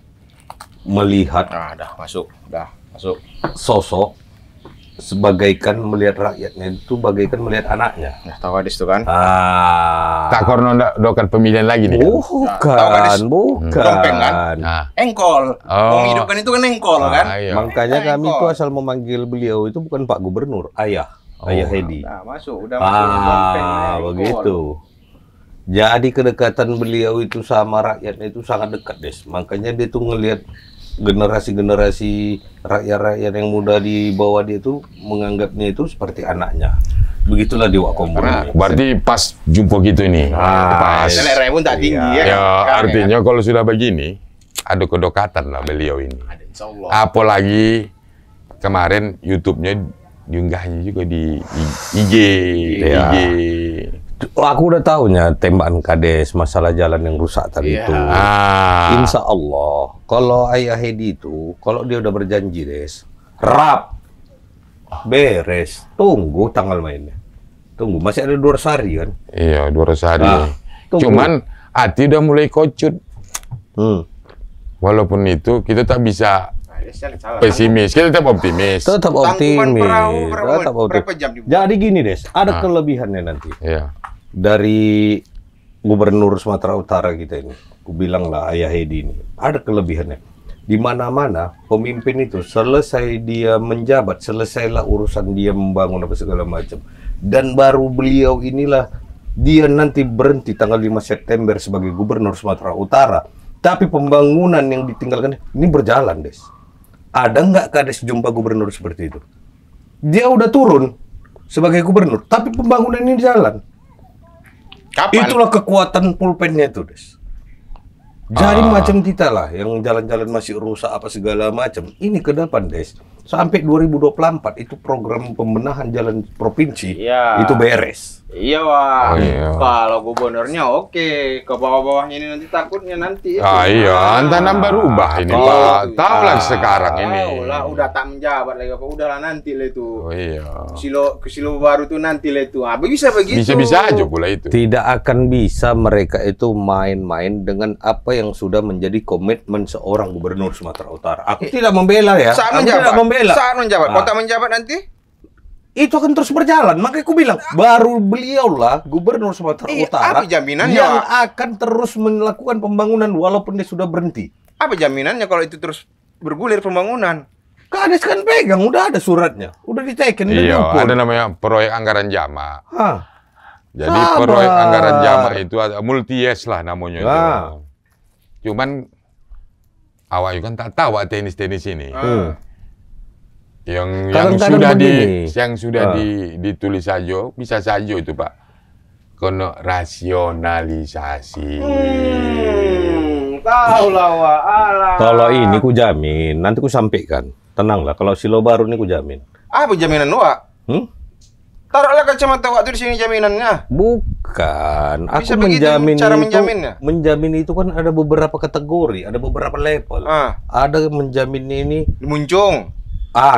melihat Nah, dah masuk. Dah masuk. sosok sebagaikan melihat rakyatnya itu bagaikan melihat anaknya. Nah, tahu Kades tuh kan? Tak korno dokan pemilihan lagi nih. Oh, Nah, tahu kan, Des? bukan. Dompeng kan? Nah, Engkol. Oh. Menghidupkan itu kan engkol kan? iya. Makanya Engkol. kami itu asal memanggil beliau itu bukan Pak Gubernur, ayah, ayah Hedi. Nah, masuk. Udah masuk dompeng. Engkol. Begitu. Jadi kedekatan beliau itu sama rakyatnya itu sangat dekat, Des. Makanya dia tuh ngelihat generasi-generasi rakyat-rakyat yang muda di bawah dia itu menganggapnya itu seperti anaknya. Begitulah di Wakombur. ini. Berarti pas jumpa gitu nih. Pas. Nenek pun tak tinggi ya. Ya, kan? artinya kalau sudah begini, ada kedekatan lah beliau ini. Ada insyaallah. Apalagi kemarin YouTube-nya diunggahnya juga di IG. Iya. IG. Aku udah tahunya tembakan Kades masalah jalan yang rusak tadi Iya. itu. Ah, Insya Allah, kalau ayah Hedi itu, kalau dia udah berjanji, Des, rap, beres, tunggu tanggal mainnya. Tunggu, masih ada 2 hari kan? iya 200 hari. Nah, tunggu. Cuman hati udah mulai kocut. Hmm. Walaupun itu kita tak bisa Nah, dia salah. pesimis, kita tetap optimis. Tetap Tanggungan optimis. perahu Tetap optimis. berapa jam dibuat? Jadi gini, Des, ada kelebihannya nanti. Iya. Dari Gubernur Sumatera Utara kita ini, aku bilang lah ayah Hedi ini, ada kelebihannya. Di mana-mana pemimpin itu selesai dia menjabat, selesailah urusan dia membangun apa segala macam. Dan baru beliau inilah dia nanti berhenti tanggal 5 September sebagai Gubernur Sumatera Utara. Tapi pembangunan yang ditinggalkan ini berjalan, Des. Ada nggak Kades jumpa gubernur seperti itu? Dia udah turun sebagai gubernur, tapi pembangunan ini jalan. Kapan? Itulah kekuatan pulpennya itu, Des. Jadi macam kita lah, yang jalan-jalan masih rusak apa segala macam. Ini ke depan, Des. Sampai 2024 itu program pembenahan jalan provinsi Iya. itu beres. Iya, Wak. Oh, iya. Kalau gubernurnya oke, ke bawah-bawahnya ini nanti takutnya nanti itu. Ah iya, entah nambah rubah ini Tahu. Pak. Tahu lah sekarang ini. Tahu lah, udah tak menjabat lagi apa, udahlah nanti lah itu. Oh iya. Silo baru tuh nanti lah itu. Ah, bisa begitu. Bisa-bisa aja pula itu. Tidak akan bisa mereka itu main-main dengan apa yang sudah menjadi komitmen seorang gubernur Sumatera Utara. Aku tidak membela ya. Saat Aku menjabat. tidak membela. Saat menjabat. Ah. Kota menjabat nanti? Itu akan terus berjalan. Makanya aku bilang, baru beliaulah gubernur Sumatera Iya, Utara apa jaminannya, yang Wak? akan terus melakukan pembangunan walaupun dia sudah berhenti. Apa jaminannya kalau itu terus bergulir pembangunan? Kades kan pegang, udah ada suratnya, udah diteken, udah Iya, diukur. ada namanya proyek anggaran jama. Hah. Jadi Sabar. proyek anggaran jama itu ada multi-yes lah namanya itu. Ah. Cuman awak kan tak tahu teknis-teknis ini. Hmm. Yang Kadang-kadang sudah begini. ditulis saja bisa saja itu Pak. kono rasionalisasi. Tahu lah, Wak. Alah. Kalau ini ku jamin, nanti ku sampaikan. Tenanglah, kalau silo baru ini ku jamin. Apa jaminan, Wak? Taruhlah kacamata Wak tuh di sini jaminannya. Bukan, aku Bisa begitu menjamin cara itu. menjaminnya? Menjamin itu kan ada beberapa kategori, ada beberapa level. Ada menjamin ini, Muncung.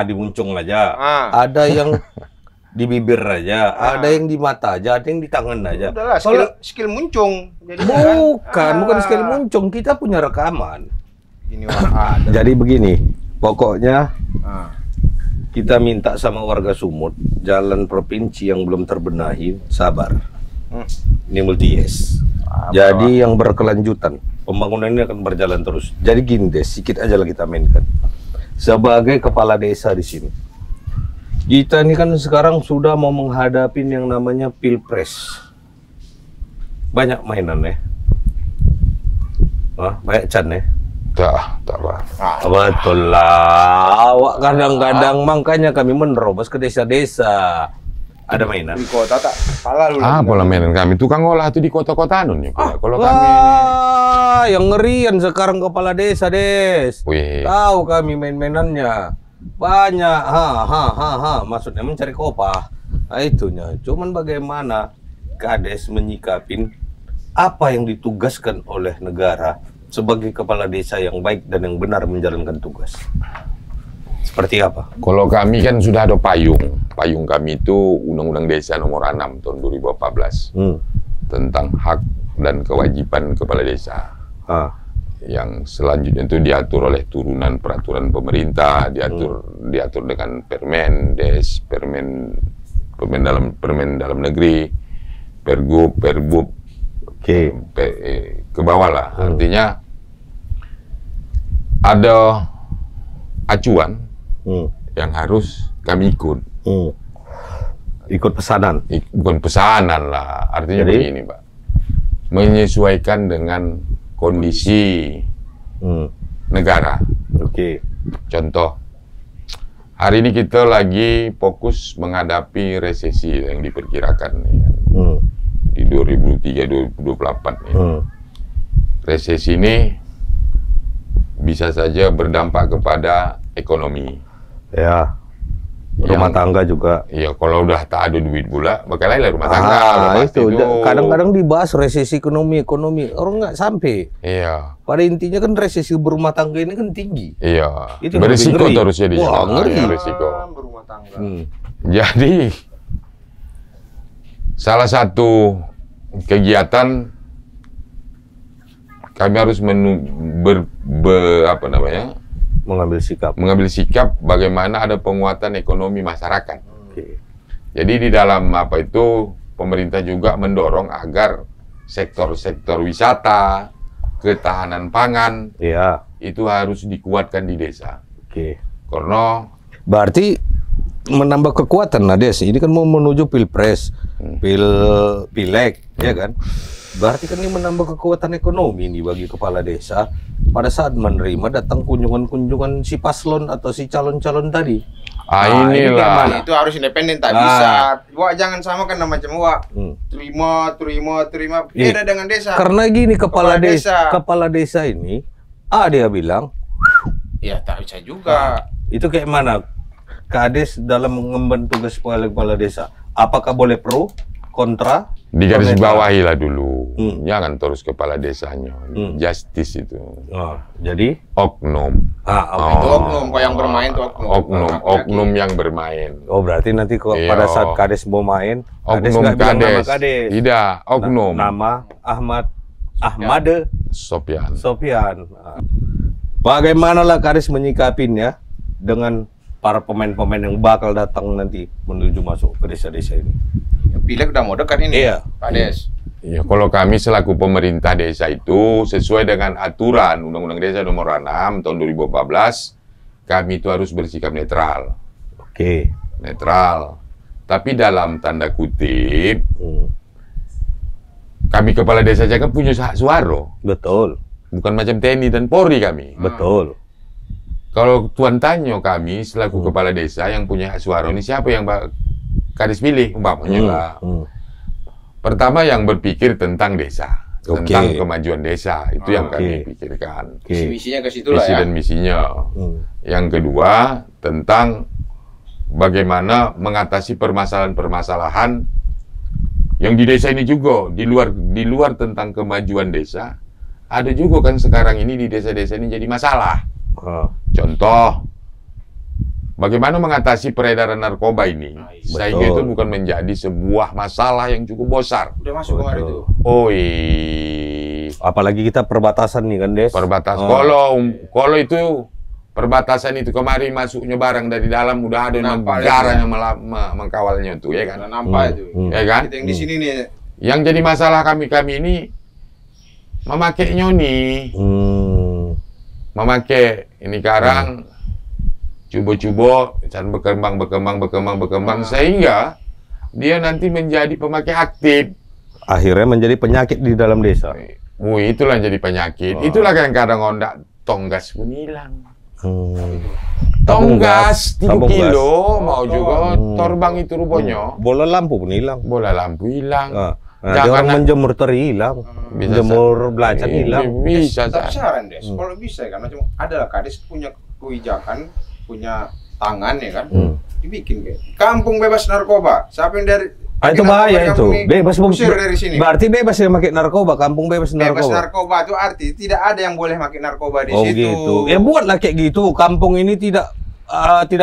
dimuncung aja. Ada yang di bibir aja, ada yang di mata aja, ada yang di tangan aja. Udahlah, skill muncung. Jadi Bukan sekali muncung, kita punya rekaman. Gini, Wak. Jadi begini, pokoknya kita minta sama warga Sumut, jalan provinsi yang belum terbenahi, sabar. Ini multi-yes. Jadi yang berkelanjutan, pembangunan ini akan berjalan terus. Jadi gini deh, sedikit aja lah kita mainkan. Sebagai kepala desa di sini, kita ini kan sekarang sudah mau menghadapi yang namanya Pilpres. Banyak mainan ya. Banyak can ya. Tak apa. Betul lah. Awak kadang-kadang makanya kami menerobos ke desa-desa. Ada mainan. Di kota tak pala lu. Pola mainan kami tukang olah tuh di kota-kota nun ya. Kalau kami yang ngerian sekarang kepala desa, Des. Wih. Tahu kami main-mainannya. Banyak. Maksudnya mencari kopah. Nah, itunya. Cuman bagaimana Kades menyikapin apa yang ditugaskan oleh negara sebagai kepala desa yang baik dan yang benar menjalankan tugas. Seperti apa? Kalau kami kan sudah ada payung. Payung kami itu Undang-Undang Desa Nomor 6 tahun 2014 tentang hak dan kewajiban kepala desa. Yang selanjutnya itu diatur oleh turunan peraturan pemerintah, diatur dengan Permen Des, Permen dalam negeri, Pergub, ke bawah lah. Artinya ada acuan yang harus kami ikut. Ikut pesanan? Bukan pesanan lah. Artinya begini, Pak. Menyesuaikan dengan kondisi negara. Contoh, hari ini kita lagi fokus menghadapi resesi yang diperkirakan di 2023-2024 nih. Resesi ini bisa saja berdampak kepada ekonomi. Ya. Rumah tangga juga. Iya, kalau udah tak ada duit pula, bakalan rumah tangga. Itu kadang-kadang dibahas resesi ekonomi, orang nggak sampai. Iya. Pada intinya kan resesi berumah tangga ini kan tinggi. Iya. Itu berisiko terus jadi. Wah, ngeri. Berisiko. Berumah tangga. Jadi salah satu kegiatan kami harus mengambil sikap bagaimana ada penguatan ekonomi masyarakat. Jadi di dalam pemerintah juga mendorong agar sektor-sektor wisata, ketahanan pangan itu harus dikuatkan di desa. Karena berarti menambah kekuatan, Des. Ini kan mau menuju Pilpres, Pileg, ya kan? Berarti kan ini menambah kekuatan ekonomi nih bagi kepala desa pada saat menerima datang kunjungan si paslon atau si calon-calon tadi. Inilah. Itu harus independen, tak bisa. Wak jangan samakan macam Wak. Terima. Beda dengan desa. Karena gini kepala desa ini, dia bilang, ya tak bisa juga. Itu kayak mana? Kades dalam mengemban tugas kepala desa, apakah boleh pro, kontra? Digaris bawahi lah dulu, jangan terus kepala desanya, justice itu. Jadi oknum. Itu oknum, kok yang bermain tuh oknum yang bermain. Berarti nanti pada saat Kades mau main, oknum Kades. Tidak, oknum. Nama Ahmad Sopian. Bagaimanalah Kades menyikapinya dengan para pemain-pemain yang bakal datang nanti menuju masuk ke desa-desa ini? Pileg udah mau dekat ini, Pak Des. Ya, kalau kami selaku pemerintah desa itu sesuai dengan aturan Undang-Undang Desa Nomor 6 tahun 2014, kami itu harus bersikap netral. Netral. Tapi dalam tanda kutip, kami kepala desa aja kan punya hak suara. Betul. Bukan macam TNI dan Polri kami. Betul. Kalau Tuan tanya kami selaku kepala desa yang punya hak suara ini siapa yang Kades pilih umpamanya lah. Pertama yang berpikir tentang desa, tentang kemajuan desa, itu yang kami pikirkan. Misinya ke situ lah Visi ya. dan misinya. Yang kedua tentang bagaimana mengatasi permasalahan-permasalahan yang di desa ini juga, di luar tentang kemajuan desa, ada juga kan sekarang ini di desa-desa ini jadi masalah. Contoh, bagaimana mengatasi peredaran narkoba ini, sehingga itu bukan menjadi sebuah masalah yang cukup besar. Udah masuk kemarin itu. Apalagi kita perbatasan nih kan, Des. Perbatasan. Kalau itu perbatasan itu kemarin masuknya barang dari dalam, udah ada negara yang mengkawalnya tuh, ya kan? Nampak itu. Ya kan? Kita yang di sini nih. Yang jadi masalah kami ini memakainya nih. Memakai ini karang cubo-cubo dan berkembang sehingga dia nanti menjadi pemakai aktif. Akhirnya menjadi penyakit di dalam desa. Itulah yang jadi penyakit. Itulah kadang-kadang ondak tonggas pun hilang. Tonggas 3 kilo mau juga terbang itu rupanya. Bola lampu pun hilang. Bola lampu hilang. Jangan menjemur teri hilang, menjemur belacan hilang. Bisa. Tapi saran Des, kalau bisa kan, macam adalah Kades punya kebijakan, punya tangan ya kan, dibikin kayak kampung bebas narkoba. Siapa yang dari itu bahaya itu. Bebas dari sini. Berarti bebas yang pakai narkoba, kampung bebas narkoba. Bebas narkoba itu arti tidak ada yang boleh pakai narkoba di situ. Gitu. Ya buatlah kayak gitu. Kampung ini tidak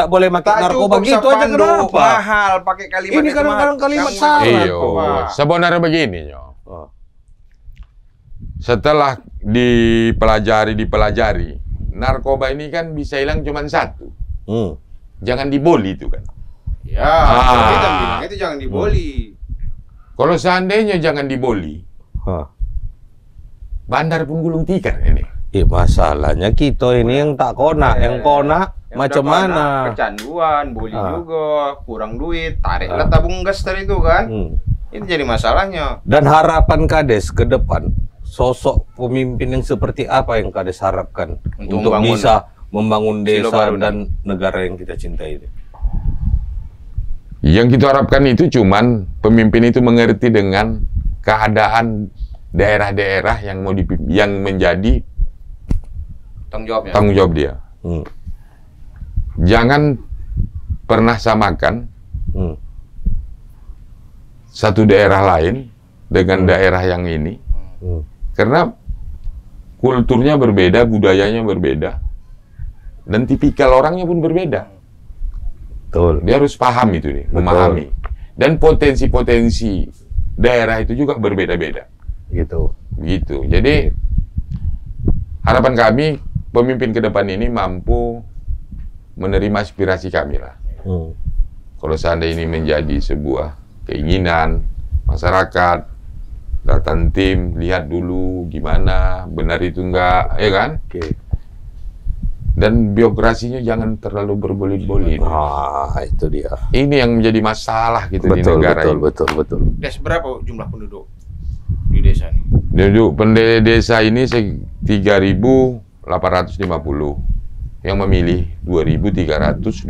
boleh pakai narkoba gitu aja, kenapa? Mahal pakai kalimat ini kadang-kadang kalimat salah. Sebenarnya begini, setelah dipelajari, narkoba ini kan bisa hilang cuma satu. Jangan diboli itu kan. Ya, kita bilang itu jangan diboli. Kalau seandainya jangan diboli, bandar pun gulung tikar ini. Masalahnya kita ini yang tak kona, yang kona macam mana? Kecanduan, boli juga, kurang duit, tariklah tabung gas tadi itu kan. Ini jadi masalahnya. Dan harapan Kades ke depan, sosok pemimpin yang seperti apa yang Kades harapkan untuk bisa membangun desa dan negara yang kita cintai ini? Yang kita harapkan itu cuman pemimpin itu mengerti dengan keadaan daerah-daerah yang menjadi tanggung jawab dia. Jangan pernah samakan satu daerah lain dengan daerah yang ini, karena kulturnya berbeda, budayanya berbeda, dan tipikal orangnya pun berbeda. Betul. Dia harus paham itu nih, memahami. Dan potensi-potensi daerah itu juga berbeda-beda. Gitu. Jadi harapan kami pemimpin ke depan ini mampu menerima aspirasi kami lah. Kalau seandainya ini menjadi sebuah keinginan masyarakat, datang tim, lihat dulu gimana, benar itu enggak, ya kan? Dan biograsinya jangan terlalu berbelit-belit. Itu dia. Ini yang menjadi masalah gitu di negara ini. Betul. Des, berapa jumlah penduduk di desa ini? Penduduk desa ini 3.850. Yang memilih 2.322.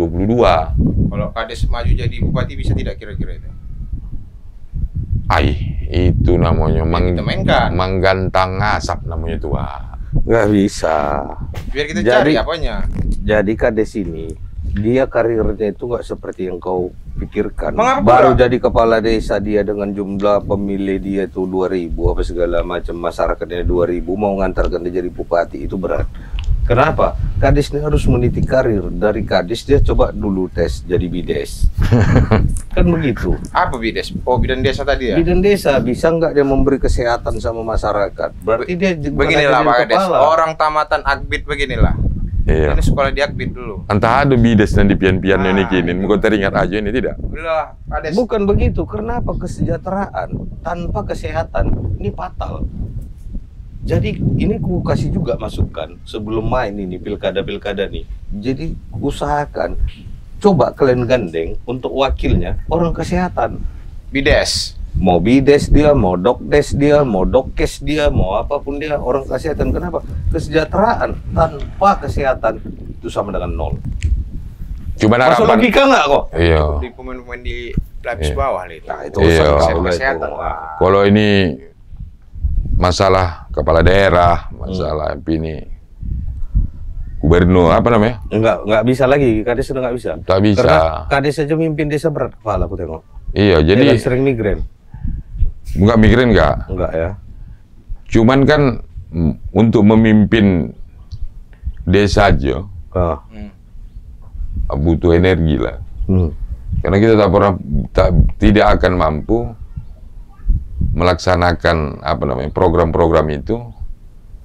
Kalau Kades maju jadi bupati bisa tidak kira-kira itu? Itu namanya mainkan. menggantang asap namanya itu. Nggak bisa. Biar kita cari apanya. Jadi Kades ini, dia karirnya itu nggak seperti yang kau pikirkan. Mengapa Baru jadi kepala desa dia dengan jumlah pemilih dia itu 2.000 apa segala macam, masyarakatnya 2.000, mau ngantarkan dia jadi bupati itu berat. Kenapa? Kades ini harus meniti karir. Dari Kades dia coba dulu tes jadi bides. Kan begitu. Apa bides? Oh, bidan desa tadi ya? Bidan desa bisa nggak dia memberi kesehatan sama masyarakat? Berarti dia beginilah Pak Kades. Orang tamatan Akbid beginilah. Iya. Ini sekolah di Akbid dulu. Entah ada bides dan di pian-pian ini kini. Mungkin teringat aja ini tidak. Udah, Kades. Bukan begitu. Kenapa kesejahteraan tanpa kesehatan ini fatal? Jadi ini ku kasih juga masukan sebelum main ini pilkada-pilkada nih. Jadi usahakan coba kalian gandeng untuk wakilnya orang kesehatan. Bides. Mau bides dia, mau dokdes dia, mau dokkes dia, mau apapun dia orang kesehatan. Kenapa? Kesejahteraan tanpa kesehatan itu sama dengan nol. Cuma masuk logika nggak kok? Iya. Di pemain-pemain di lapis Iya. bawah itu. Nah, itu Iya. urusan Kesehatan. Kalau ini masalah kepala daerah, masalah ini gubernur apa namanya? Nggak bisa lagi, Kades sudah nggak bisa. Tak bisa. Karena Kades saja mimpin desa berat kepala aku tengok. Iya, Dia jadi kan sering migrain. nggak mikirin nggak? Enggak ya. Cuman kan untuk memimpin desa aja Ah. butuh energi lah. Hmm. Karena kita tidak akan mampu melaksanakan apa namanya program-program itu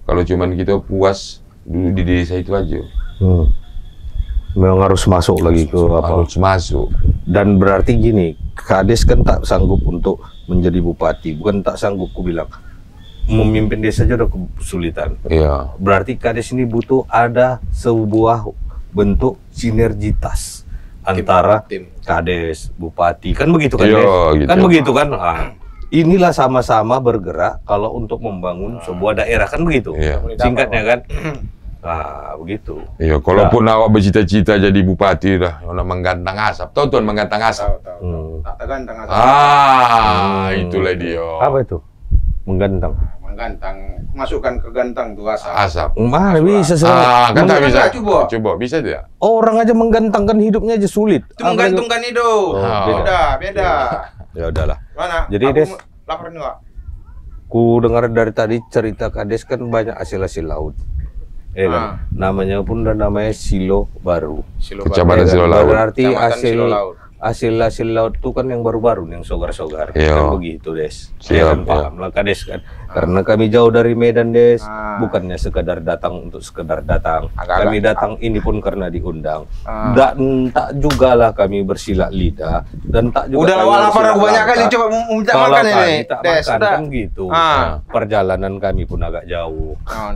kalau cuman kita puas dulu di desa itu aja. Hmm. Memang harus masuk lagi ke apa? Harus masuk. Dan berarti gini, Kades kan tak sanggup untuk menjadi bupati, bukan tak sanggup, ku bilang memimpin desa aja udah kesulitan. Iya. Berarti Kades ini butuh ada sebuah bentuk sinergitas antara Tim. Kades, bupati, kan begitu kan? Iya, Des? gitu. Kan begitu kan? Ah, inilah sama-sama bergerak kalau untuk membangun sebuah daerah, kan begitu? Iya. Singkatnya kan? Nah, begitu. Iya, kalaupun awak bercita-cita jadi bupati dah, orang menggantang asap. Tahu tuan menggantang asap? Tahu. Tak tergantang asal. Itulah dia. Apa itu? Menggantang. Menggantang, masukkan ke gantang tuh asal. Asap. Mana bisa Kan tak bisa. Coba. Coba, bisa tidak? orang aja menggantangkan hidupnya aja sulit. Itu menggantungkan itu. beda. Beda. Ya udahlah. Mana? Jadi, Aku Des, lapar nih, Wak. ku dengar dari tadi cerita Kades kan banyak hasil-hasil laut. Kan? Namanya pun udah namanya Silo Baru. Silo Kecamatan Baru. Silo Laut. Berarti Kecamatan Silo Laut. hasil laut itu kan yang baru-baru, yang sogar-sogar. Iya. Kan begitu, Des. Siap, Ya kan, iya. paham lah Kades kan. Karena kami jauh dari Medan, Des. Ah. Bukannya sekadar datang untuk sekadar datang. Agak-agak. Kami datang ini pun karena diundang. Dan tak juga lah kami bersilat lidah. Dan tak juga Udah kami lapar bersilat aku banyak kali langkah. coba minta Kalau makan kami ini. tak Des, makan udah. kan gitu. Ah. Perjalanan kami pun agak jauh.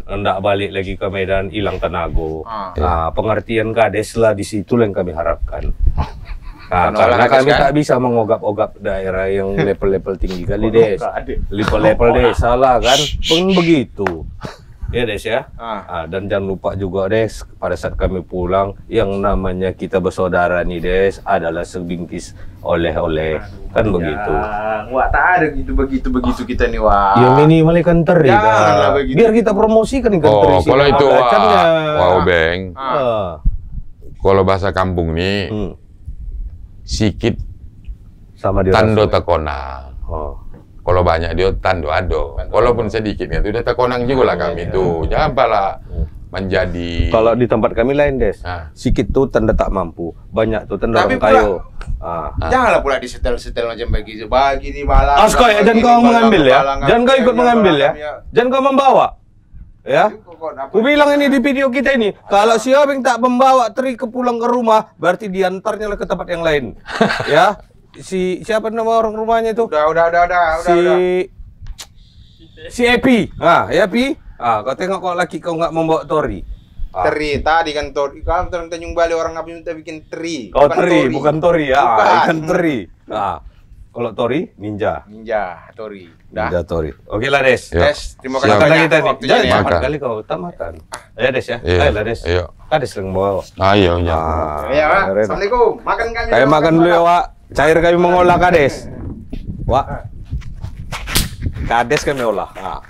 Hendak balik lagi ke Medan, hilang tenaga. Nah, pengertian Kades lah di situ yang kami harapkan. Nah, Kan karena olah Kades kami kan? tak bisa mengogap-ogap daerah yang level-level tinggi kali, Des. Level-level desa lah kan, pun begitu. Ya, Des ya. Dan jangan lupa juga, Des, pada saat kami pulang, yang namanya kita bersaudara nih, Des, adalah sebingkis oleh-oleh. Kan begitu. Wah, tak ada begitu kita nih, Wah. Ya minimal ikan teri Janganlah dah. begitu. Biar kita promosikan ikan teri. Oh, kalau itu kacangnya. wow, Beng. Ah. Kalau bahasa kampung nih, Hmm. sikit Sama dia. tando rasa. takonang. Oh. Kalau banyak dia tando ado. Walaupun sedikitnya itu udah takonang juga lah kami tuh. Jangan pala menjadi. Kalau di tempat kami lain, Des. Ah. Sikit tuh tanda tak mampu, banyak tuh tanda Tapi orang kayo. Ah. Janganlah pula disetel-setel macam begitu. Bagi di malam. Asko ya, jangan kau mengambil ya. Jangan kau ikut mengambil ya. Jangan kau membawa. Ya. Ku bilang ini di video kita ini, kalau si Obeng tak membawa teri ke pulang ke rumah, berarti diantarnya lah ke tempat yang lain. Ya. Siapa nama orang rumahnya itu? Udah. Si Epi. Ah, ya Pi. Ah, kau tengok kau laki kau nggak membawa tori. Ah. Teri tadi kan tori. Kalau Tanjung Balai orang apa minta bikin teri. Oh, teri, bukan tori ya. Bukan. Ikan teri. Ah. Kalau tori, ninja. Ninja, tori. Dah. Ninja tori. Oke lah, Des. Ya. Des, terima Siap. kasih Makan banyak lagi tadi. waktunya Jangan nih. makan Makan. kali kau, tak makan. Ya, Des ya. Iya. Ayolah, Des. Iya. Kades yang bawa. Ayo, ya. Ya, Wak. keren. Assalamualaikum. Makan kami. Kayak makan dulu ya, Wak. Cair kami mengolah Kades. Wak. Kades kami olah. Ah.